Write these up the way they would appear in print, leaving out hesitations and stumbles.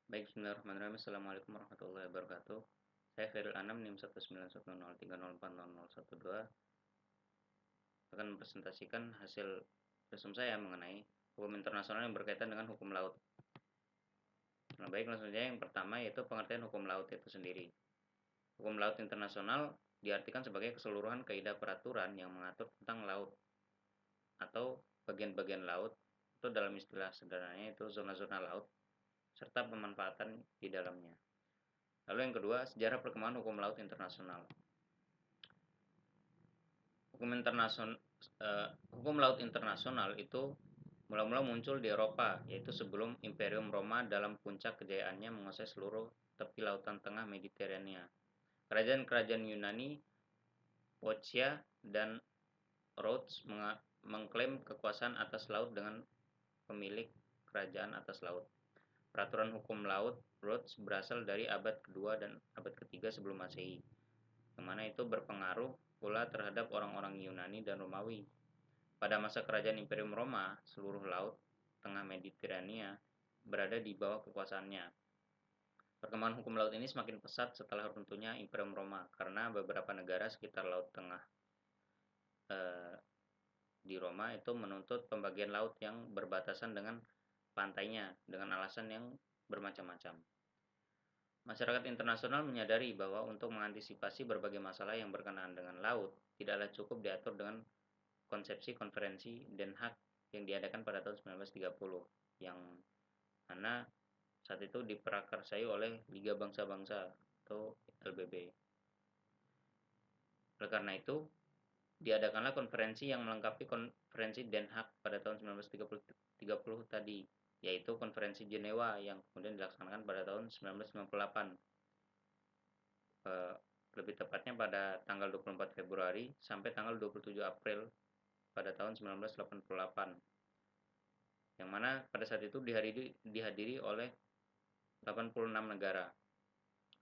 Baik, bismillahirrahmanirrahim. Assalamualaikum warahmatullahi wabarakatuh. Saya Khairil Anam, NIM 19103040412, akan mempresentasikan hasil resume saya mengenai hukum internasional yang berkaitan dengan hukum laut. Nah, baik, langsung saja yang pertama yaitu pengertian hukum laut itu sendiri. Hukum laut internasional diartikan sebagai keseluruhan kaidah peraturan yang mengatur tentang laut atau bagian-bagian laut, itu dalam istilah sederhananya itu zona-zona laut, serta pemanfaatan di dalamnya. Lalu yang kedua, sejarah perkembangan hukum laut internasional. Hukum internasional hukum laut internasional itu mula-mula muncul di Eropa, yaitu sebelum Imperium Roma dalam puncak kejayaannya menguasai seluruh tepi lautan tengah Mediterania. Kerajaan-kerajaan Yunani, Wotchia, dan Rhodes mengklaim kekuasaan atas laut dengan pemilik kerajaan atas laut. Peraturan hukum laut Rhodes berasal dari abad kedua dan abad ketiga sebelum Masehi, yang mana itu berpengaruh pula terhadap orang-orang Yunani dan Romawi. Pada masa kerajaan Imperium Roma, seluruh laut tengah Mediterania berada di bawah kekuasaannya. Perkembangan hukum laut ini semakin pesat setelah runtuhnya Imperium Roma, karena beberapa negara sekitar Laut Tengah di Roma itu menuntut pembagian laut yang berbatasan dengan pantainya dengan alasan yang bermacam-macam. Masyarakat internasional menyadari bahwa untuk mengantisipasi berbagai masalah yang berkenaan dengan laut, tidaklah cukup diatur dengan konsepsi konferensi Den Haag yang diadakan pada tahun 1930, yang mana saat itu diprakarsai oleh Liga Bangsa-Bangsa atau LBB. Oleh karena itu, diadakanlah konferensi yang melengkapi konferensi Den Haag pada tahun 1930 tadi, yaitu konferensi Jenewa yang kemudian dilaksanakan pada tahun 1958. Lebih tepatnya pada tanggal 24 Februari sampai tanggal 27 April pada tahun 1988. Yang mana pada saat itu dihadiri oleh 86 negara.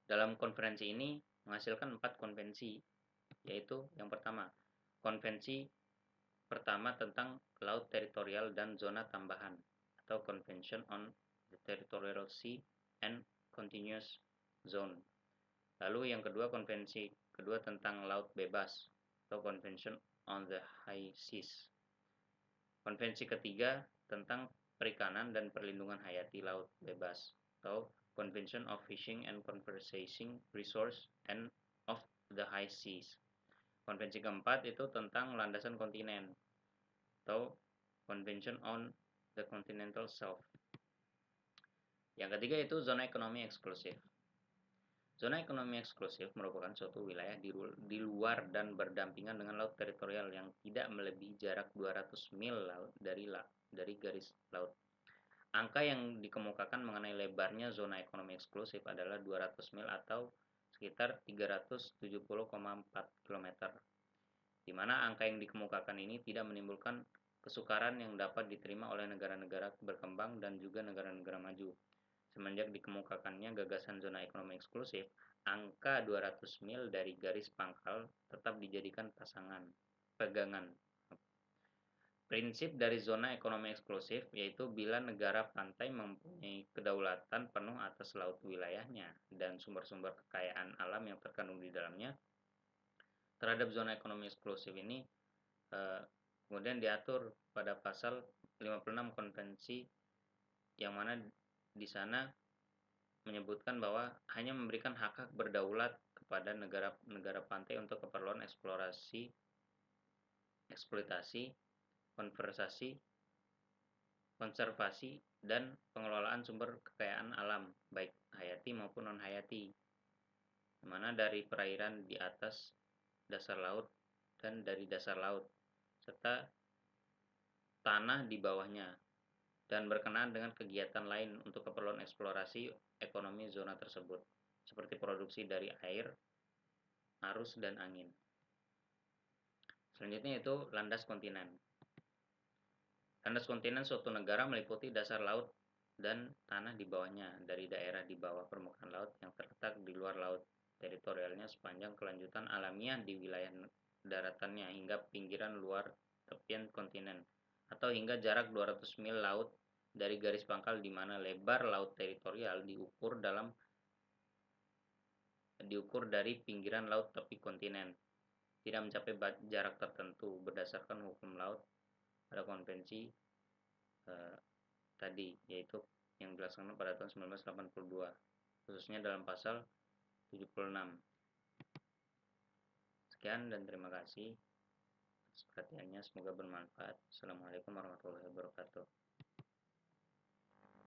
Dalam konferensi ini menghasilkan 4 konvensi, yaitu yang pertama, konvensi pertama tentang laut teritorial dan zona tambahan atau Convention on the Territorial Sea and Continuous Zone. Lalu yang kedua, konvensi kedua tentang laut bebas atau Convention on the High Seas. Konvensi ketiga tentang perikanan dan perlindungan hayati laut bebas atau Convention of Fishing and Conservation Resource and of the High Seas. Konvensi keempat itu tentang landasan kontinen atau Convention on the Continental Shelf. Yang ketiga itu zona ekonomi eksklusif. Zona ekonomi eksklusif merupakan suatu wilayah di luar dan berdampingan dengan laut teritorial yang tidak melebihi jarak 200 mil dari garis laut. Angka yang dikemukakan mengenai lebarnya zona ekonomi eksklusif adalah 200 mil atau sekitar 370,4 km, di mana angka yang dikemukakan ini tidak menimbulkan kesukaran yang dapat diterima oleh negara-negara berkembang dan juga negara-negara maju. Semenjak dikemukakannya gagasan zona ekonomi eksklusif, angka 200 mil dari garis pangkal tetap dijadikan pegangan. Prinsip dari zona ekonomi eksklusif yaitu bila negara pantai mempunyai kedaulatan penuh atas laut wilayahnya dan sumber-sumber kekayaan alam yang terkandung di dalamnya, terhadap zona ekonomi eksklusif ini kemudian diatur pada pasal 56 konvensi, yang mana di sana menyebutkan bahwa hanya memberikan hak-hak berdaulat kepada negara-negara pantai untuk keperluan eksplorasi, eksploitasi, konservasi, dan pengelolaan sumber kekayaan alam, baik hayati maupun non-hayati, di mana dari perairan di atas dasar laut dan dari dasar laut, serta tanah di bawahnya, dan berkenaan dengan kegiatan lain untuk keperluan eksplorasi ekonomi zona tersebut, seperti produksi dari air, arus, dan angin. Selanjutnya itu landas kontinen. Landas kontinen suatu negara meliputi dasar laut dan tanah di bawahnya dari daerah di bawah permukaan laut yang terletak di luar laut teritorialnya sepanjang kelanjutan alamiah di wilayah daratannya hingga pinggiran luar tepian kontinen, atau hingga jarak 200 mil laut dari garis pangkal di mana lebar laut teritorial diukur dari pinggiran laut tepi kontinen, tidak mencapai jarak tertentu berdasarkan hukum laut pada konvensi tadi, yaitu yang dilaksanakan pada tahun 1982, khususnya dalam pasal 76. Sekian dan terima kasih atas perhatiannya, semoga bermanfaat. Assalamualaikum warahmatullahi wabarakatuh.